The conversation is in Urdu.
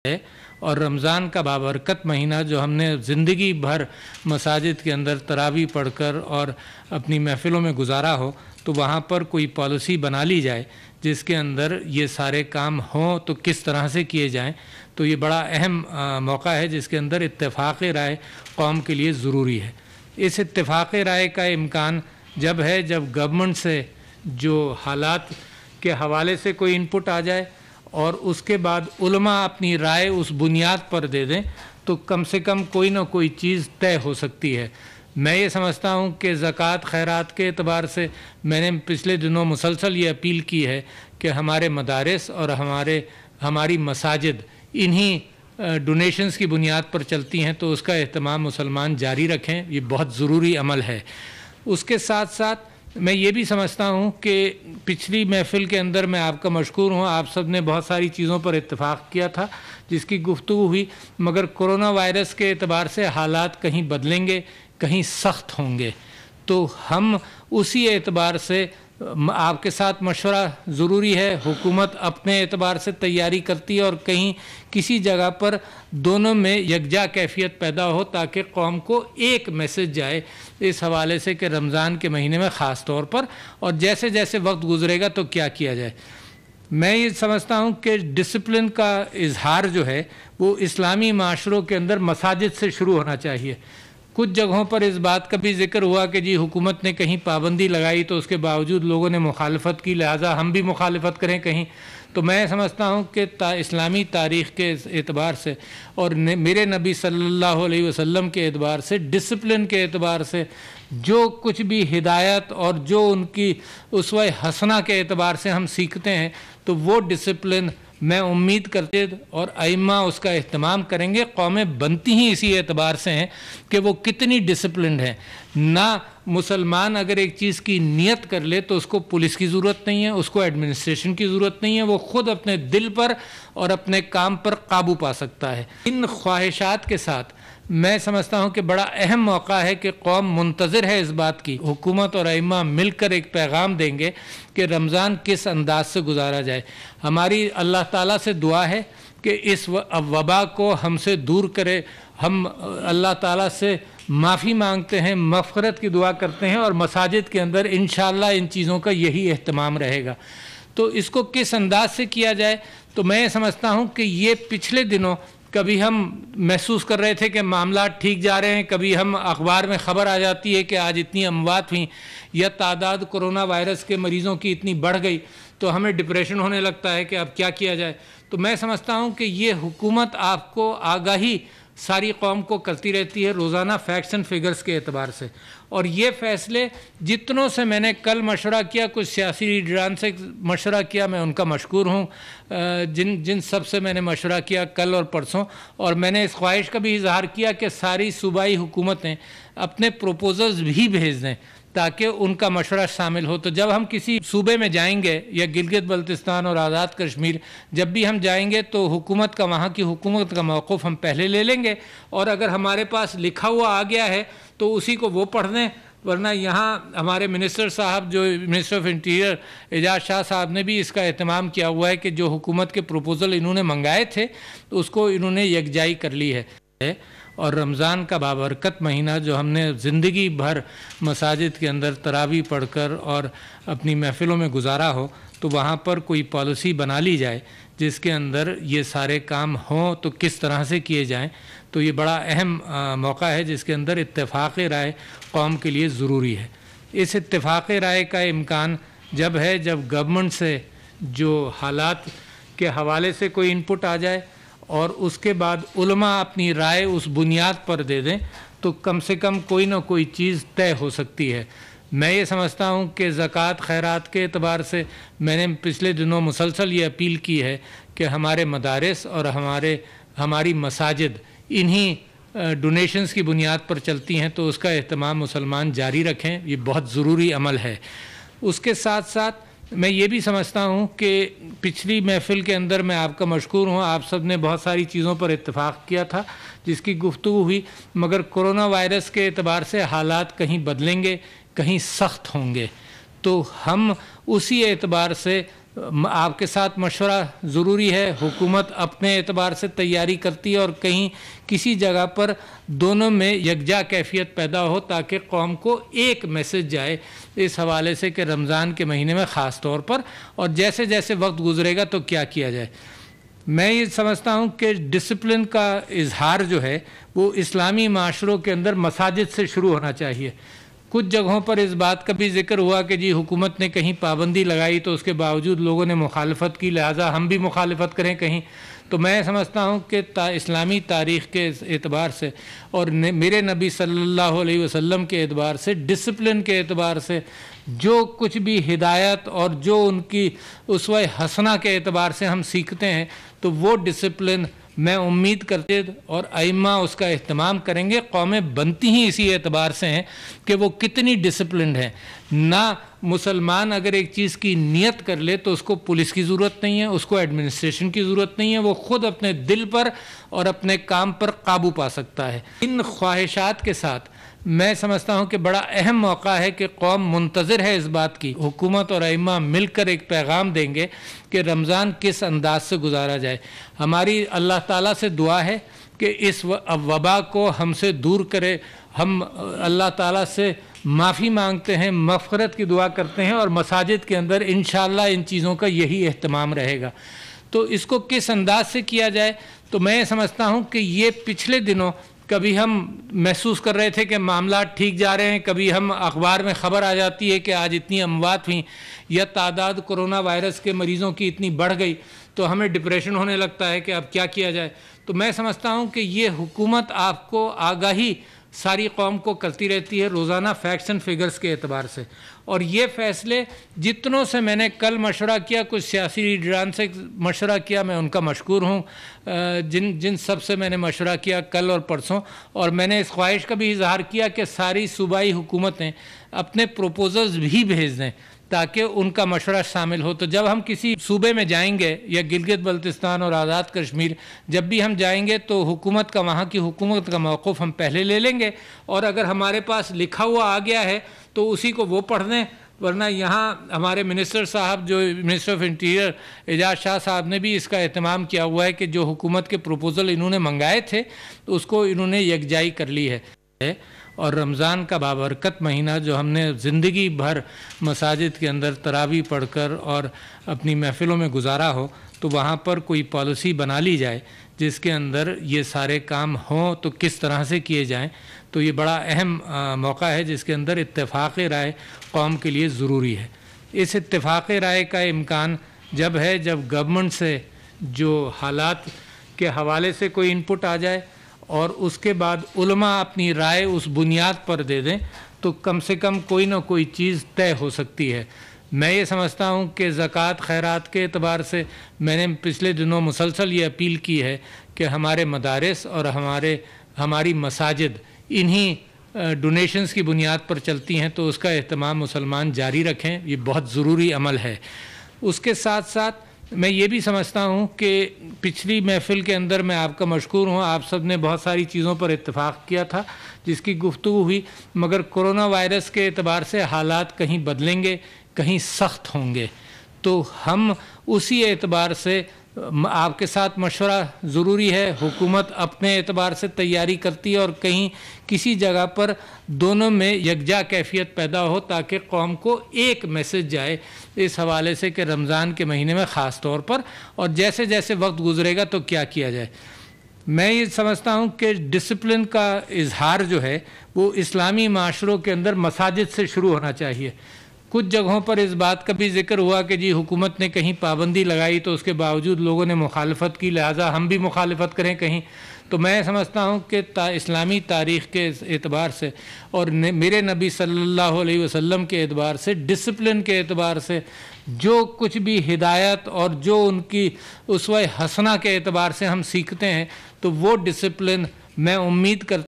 ہے اور رمضان کا بابرکت مہینہ جو ہم نے زندگی بھر مساجد کے اندر تراویح پڑھ کر اور اپنی محفلوں میں گزارا ہو، تو وہاں پر کوئی پالیسی بنا لی جائے جس کے اندر یہ سارے کام ہوں تو کس طرح سے کیے جائیں۔ تو یہ بڑا اہم موقع ہے جس کے اندر اتفاق رائے قوم کے لیے ضروری ہے۔ اس اتفاق رائے کا امکان جب ہے جب گورنمنٹ سے جو حالات کے حوالے سے کوئی انپٹ آ جائے اور اس کے بعد علماء اپنی رائے اس بنیاد پر دے دیں تو کم سے کم کوئی نہ کوئی چیز طے ہو سکتی ہے۔ میں یہ سمجھتا ہوں کہ زکوٰۃ خیرات کے اعتبار سے میں نے پچھلے دنوں مسلسل یہ اپیل کی ہے کہ ہمارے مدارس اور ہماری مساجد انہی ڈونیشنز کی بنیاد پر چلتی ہیں، تو اس کا اہتمام مسلمان جاری رکھیں، یہ بہت ضروری عمل ہے۔ اس کے ساتھ ساتھ میں یہ بھی سمجھتا ہوں کہ پچھلی محفل کے اندر میں آپ کا مشکور ہوں، آپ سب نے بہت ساری چیزوں پر اتفاق کیا تھا جس کی گفتگو ہوئی، مگر کرونا وائرس کے اعتبار سے حالات کہیں بدلیں گے، کہیں سخت ہوں گے، تو ہم اسی اعتبار سے آپ کے ساتھ مشورہ ضروری ہے۔ حکومت اپنے اعتبار سے تیاری کرتی ہے اور کہیں کسی جگہ پر دونوں میں یکجا کیفیت پیدا ہو تاکہ قوم کو ایک میسج جائے اس حوالے سے کہ رمضان کے مہینے میں خاص طور پر اور جیسے جیسے وقت گزرے گا تو کیا کیا جائے۔ میں یہ سمجھتا ہوں کہ ڈسپلن کا اظہار جو ہے وہ اسلامی معاشروں کے اندر مساجد سے شروع ہونا چاہیے۔ کچھ جگہوں پر اس بات کا بھی ذکر ہوا کہ جی حکومت نے کہیں پابندی لگائی تو اس کے باوجود لوگوں نے مخالفت کی، لہٰذا ہم بھی مخالفت کریں کہیں۔ تو میں سمجھتا ہوں کہ اسلامی تاریخ کے اعتبار سے اور میرے نبی صلی اللہ علیہ وسلم کے اعتبار سے، ڈسپلن کے اعتبار سے جو کچھ بھی ہدایت اور جو ان کی اسوہ حسنہ کے اعتبار سے ہم سیکھتے ہیں، تو وہ ڈسپلن میں امید کرتے اور ائمہ اس کا اہتمام کریں گے۔ قومیں بنتی ہی اسی اعتبار سے ہیں کہ وہ کتنی ڈسپلنڈ ہیں۔ نہ مسلمان اگر ایک چیز کی نیت کر لے تو اس کو پولیس کی ضرورت نہیں ہے، اس کو ایڈمنسٹریشن کی ضرورت نہیں ہے، وہ خود اپنے دل پر اور اپنے کام پر قابو پا سکتا ہے۔ ان خواہشات کے ساتھ میں سمجھتا ہوں کہ بڑا اہم موقع ہے کہ قوم منتظر ہے اس بات کی، حکومت اور ائمہ مل کر ایک پیغام دیں گے کہ رمضان کس انداز سے گزارا جائے۔ ہماری اللہ تعالیٰ سے دعا ہے کہ اس وبا کو ہم سے دور کرے۔ ہم اللہ تعالیٰ سے معافی مانگتے ہیں، مغفرت کی دعا کرتے ہیں اور مساجد کے اندر انشاءاللہ ان چیزوں کا یہی اہتمام رہے گا۔ تو اس کو کس انداز سے کیا جائے، تو میں سمجھتا ہوں کہ یہ پچھلے دنوں کبھی ہم محسوس کر رہے تھے کہ معاملات ٹھیک جا رہے ہیں، کبھی ہم اخبار میں خبر آ جاتی ہے کہ آج اتنی اموات ہوئیں یا تعداد کرونا وائرس کے مریضوں کی اتنی بڑھ گئی تو ہمیں ڈپریشن ہونے لگتا ہے کہ اب کیا کیا جائے۔ تو میں سمجھتا ہوں کہ یہ حکومت آپ کو آگاہی ساری قوم کو کرتی رہتی ہے روزانہ فیکٹس اینڈ فگرز کے اعتبار سے، اور یہ فیصلے جتنوں سے میں نے کل مشورہ کیا، کچھ سیاسی لیڈران سے مشورہ کیا، میں ان کا مشکور ہوں، جن سب سے میں نے مشورہ کیا کل اور پرسوں، اور میں نے اس خواہش کا بھی اظہار کیا کہ ساری صوبائی حکومتیں اپنے پروپوزلز بھی بھیج دیں تاکہ ان کا مشورہ شامل ہو۔ تو جب ہم کسی صوبے میں جائیں گے یا گلگت بلتستان اور آزاد کشمیر جب بھی ہم جائیں گے تو حکومت کا، وہاں کی حکومت کا موقف ہم پہلے لے لیں گے، اور اگر ہمارے پاس لکھا ہوا آ گیا ہے تو اسی کو وہ پڑھ دیں، ورنہ یہاں ہمارے منسٹر صاحب جو منسٹر آف انٹیریئر اعجاز شاہ صاحب نے بھی اس کا اہتمام کیا ہوا ہے کہ جو حکومت کے پروپوزل انہوں نے منگائے تھے تو اس کو انہوں نے یکجائی کر لی ہے۔ اور رمضان کا بابرکت مہینہ جو ہم نے زندگی بھر مساجد کے اندر تراویح پڑھ کر اور اپنی محفلوں میں گزارا ہو، تو وہاں پر کوئی پالیسی بنا لی جائے جس کے اندر یہ سارے کام ہوں تو کس طرح سے کیے جائیں۔ تو یہ بڑا اہم موقع ہے جس کے اندر اتفاق رائے قوم کے لیے ضروری ہے۔ اس اتفاق رائے کا امکان جب ہے جب گورنمنٹ سے جو حالات کے حوالے سے کوئی انپٹ آ جائے اور اس کے بعد علماء اپنی رائے اس بنیاد پر دے دیں تو کم سے کم کوئی نہ کوئی چیز طے ہو سکتی ہے۔ میں یہ سمجھتا ہوں کہ زکوٰۃ خیرات کے اعتبار سے میں نے پچھلے دنوں مسلسل یہ اپیل کی ہے کہ ہمارے مدارس اور ہماری مساجد انہی ڈونیشنز کی بنیاد پر چلتی ہیں، تو اس کا اہتمام مسلمان جاری رکھیں، یہ بہت ضروری عمل ہے۔ اس کے ساتھ ساتھ میں یہ بھی سمجھتا ہوں کہ پچھلی محفل کے اندر میں آپ کا مشکور ہوں، آپ سب نے بہت ساری چیزوں پر اتفاق کیا تھا جس کی گفتگو ہوئی، مگر کرونا وائرس کے اعتبار سے حالات کہیں بدلیں گے، کہیں سخت ہوں گے، تو ہم اسی اعتبار سے آپ کے ساتھ مشورہ ضروری ہے. حکومت اپنے اعتبار سے تیاری کرتی ہے اور کہیں کسی جگہ پر دونوں میں یکجا کیفیت پیدا ہو تاکہ قوم کو ایک میسج جائے اس حوالے سے کہ رمضان کے مہینے میں خاص طور پر اور جیسے جیسے وقت گزرے گا تو کیا کیا جائے. میں یہ سمجھتا ہوں کہ ڈسپلن کا اظہار جو ہے وہ اسلامی معاشروں کے اندر مساجد سے شروع ہونا چاہیے. کچھ جگہوں پر اس بات کا بھی ذکر ہوا کہ جی حکومت نے کہیں پابندی لگائی تو اس کے باوجود لوگوں نے مخالفت کی، لہٰذا ہم بھی مخالفت کریں کہیں. تو میں سمجھتا ہوں کہ اسلامی تاریخ کے اعتبار سے اور میرے نبی صلی اللہ علیہ وسلم کے اعتبار سے، ڈسپلن کے اعتبار سے جو کچھ بھی ہدایت اور جو ان کی اسوہ حسنہ کے اعتبار سے ہم سیکھتے ہیں تو وہ ڈسپلن میں امید کرتے اور ائمہ اس کا اہتمام کریں گے. قومیں بنتی ہی اسی اعتبار سے ہیں کہ وہ کتنی ڈسپلنڈ ہیں. نہ مسلمان اگر ایک چیز کی نیت کر لے تو اس کو پولیس کی ضرورت نہیں ہے، اس کو ایڈمنسٹریشن کی ضرورت نہیں ہے، وہ خود اپنے دل پر اور اپنے کام پر قابو پا سکتا ہے. ان خواہشات کے ساتھ میں سمجھتا ہوں کہ بڑا اہم موقع ہے کہ قوم منتظر ہے اس بات کی. حکومت اور ائمہ مل کر ایک پیغام دیں گے کہ رمضان کس انداز سے گزارا جائے. ہماری اللہ تعالیٰ سے دعا ہے کہ اس وبا کو ہم سے دور کرے. ہم اللہ تعالیٰ سے معافی مانگتے ہیں، مغفرت کی دعا کرتے ہیں اور مساجد کے اندر انشاءاللہ ان چیزوں کا یہی اہتمام رہے گا. تو اس کو کس انداز سے کیا جائے تو میں سمجھتا ہوں کہ یہ پچھلے دنوں کبھی ہم محسوس کر رہے تھے کہ معاملات ٹھیک جا رہے ہیں، کبھی ہم اخبار میں خبر آ جاتی ہے کہ آج اتنی اموات ہوئیں یا تعداد کرونا وائرس کے مریضوں کی اتنی بڑھ گئی تو ہمیں ڈپریشن ہونے لگتا ہے کہ اب کیا کیا جائے. تو میں سمجھتا ہوں کہ یہ حکومت آپ کو آگاہی ساری قوم کو کرتی رہتی ہے روزانہ فیکٹس اینڈ فگرز کے اعتبار سے. اور یہ فیصلے جتنوں سے میں نے کل مشورہ کیا، کچھ سیاسی لیڈران سے مشورہ کیا، میں ان کا مشکور ہوں جن سب سے میں نے مشورہ کیا کل اور پرسوں. اور میں نے اس خواہش کا بھی اظہار کیا کہ ساری صوبائی حکومتیں اپنے پروپوزلز بھی بھیج دیں تاکہ ان کا مشورہ شامل ہو. تو جب ہم کسی صوبے میں جائیں گے یا گلگت بلتستان اور آزاد کشمیر جب بھی ہم جائیں گے تو حکومت کا، وہاں کی حکومت کا موقف ہم پہلے لے لیں گے اور اگر ہمارے پاس لکھا ہوا آ گیا ہے تو اسی کو وہ پڑھ دیں. ورنہ یہاں ہمارے منسٹر صاحب جو منسٹر آف انٹیریئر اعجاز شاہ صاحب نے بھی اس کا اہتمام کیا ہوا ہے کہ جو حکومت کے پروپوزل انہوں نے منگائے تھے تو اس کو انہوں نے یکجائی کر لی ہے. اور رمضان کا بابرکت مہینہ جو ہم نے زندگی بھر مساجد کے اندر تراویح پڑھ کر اور اپنی محفلوں میں گزارا ہو تو وہاں پر کوئی پالیسی بنا لی جائے جس کے اندر یہ سارے کام ہوں تو کس طرح سے کیے جائیں. تو یہ بڑا اہم موقع ہے جس کے اندر اتفاق رائے قوم کے لیے ضروری ہے. اس اتفاق رائے کا امکان جب ہے جب گورنمنٹ سے جو حالات کے حوالے سے کوئی انپٹ آ جائے اور اس کے بعد علماء اپنی رائے اس بنیاد پر دے دیں تو کم سے کم کوئی نہ کوئی چیز طے ہو سکتی ہے. میں یہ سمجھتا ہوں کہ زکوٰۃ خیرات کے اعتبار سے میں نے پچھلے دنوں مسلسل یہ اپیل کی ہے کہ ہمارے مدارس اور ہماری مساجد انہی ڈونیشنز کی بنیاد پر چلتی ہیں تو اس کا اہتمام مسلمان جاری رکھیں. یہ بہت ضروری عمل ہے. اس کے ساتھ ساتھ میں یہ بھی سمجھتا ہوں کہ پچھلی محفل کے اندر میں آپ کا مشکور ہوں، آپ سب نے بہت ساری چیزوں پر اتفاق کیا تھا جس کی گفتگو ہوئی، مگر کرونا وائرس کے اعتبار سے حالات کہیں بدلیں گے، کہیں سخت ہوں گے. تو ہم اسی اعتبار سے آپ کے ساتھ مشورہ ضروری ہے. حکومت اپنے اعتبار سے تیاری کرتی ہے اور کہیں کسی جگہ پر دونوں میں یکجا کیفیت پیدا ہو تاکہ قوم کو ایک میسج جائے اس حوالے سے کہ رمضان کے مہینے میں خاص طور پر اور جیسے جیسے وقت گزرے گا تو کیا کیا جائے. میں یہ سمجھتا ہوں کہ ڈسپلن کا اظہار جو ہے وہ اسلامی معاشروں کے اندر مساجد سے شروع ہونا چاہیے. کچھ جگہوں پر اس بات کا بھی ذکر ہوا کہ جی حکومت نے کہیں پابندی لگائی تو اس کے باوجود لوگوں نے مخالفت کی، لہٰذا ہم بھی مخالفت کریں کہیں. تو میں سمجھتا ہوں کہ اسلامی تاریخ کے اعتبار سے اور میرے نبی صلی اللہ علیہ وسلم کے اعتبار سے، ڈسپلن کے اعتبار سے جو کچھ بھی ہدایت اور جو ان کی اسوہ حسنہ کے اعتبار سے ہم سیکھتے ہیں تو وہ ڈسپلن میں امید کرتا